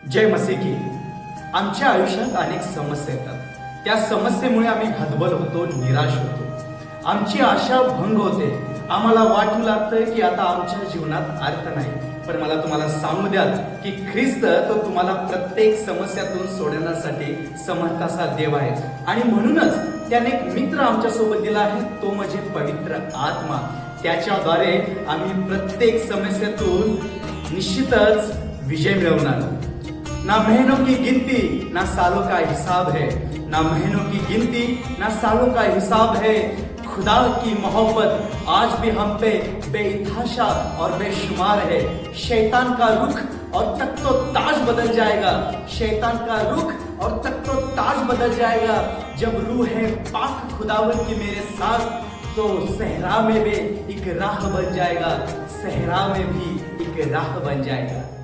जय मसीह की. आमच्या आयुष्यात अनेक समस्या येतात. त्या समस्येमुळे आम्ही हतबल होतो, निराश होतो. आमची आशा भंग होते. आम्हाला वाटू लागतंय की आता आमच्या जीवनात अर्थ नाही. पण मला तुम्हाला सांगू द्याल की ख्रिस्त तो तुम्हाला प्रत्येक समस्यातून सोडवण्यासाठी समर्थ असा देव आहे. आणि म्हणूनच त्याने एक मित्र आमच्या सोबत दिला आहे, तो म्हणजे पवित्र आत्मा. त्याच्याद्वारे आम्ही प्रत्येक समस्येतून निश्चितच विजय मिळवणार. ना महीनों की गिनती ना सालों का हिसाब है, ना महीनों की गिनती ना सालों का हिसाब है. खुदा की मोहब्बत आज भी हम पे बेतहाशा और बेशुमार है. शैतान का रुख और तख्तो ताज बदल जाएगा. शैतान का रुख और तख्तो ताज बदल जाएगा. जब रूह है पाक खुदावन की मेरे साथ, तो सहरा में भी एक राह बन जाएगा. सहरा में भी एक राह बन जाएगा.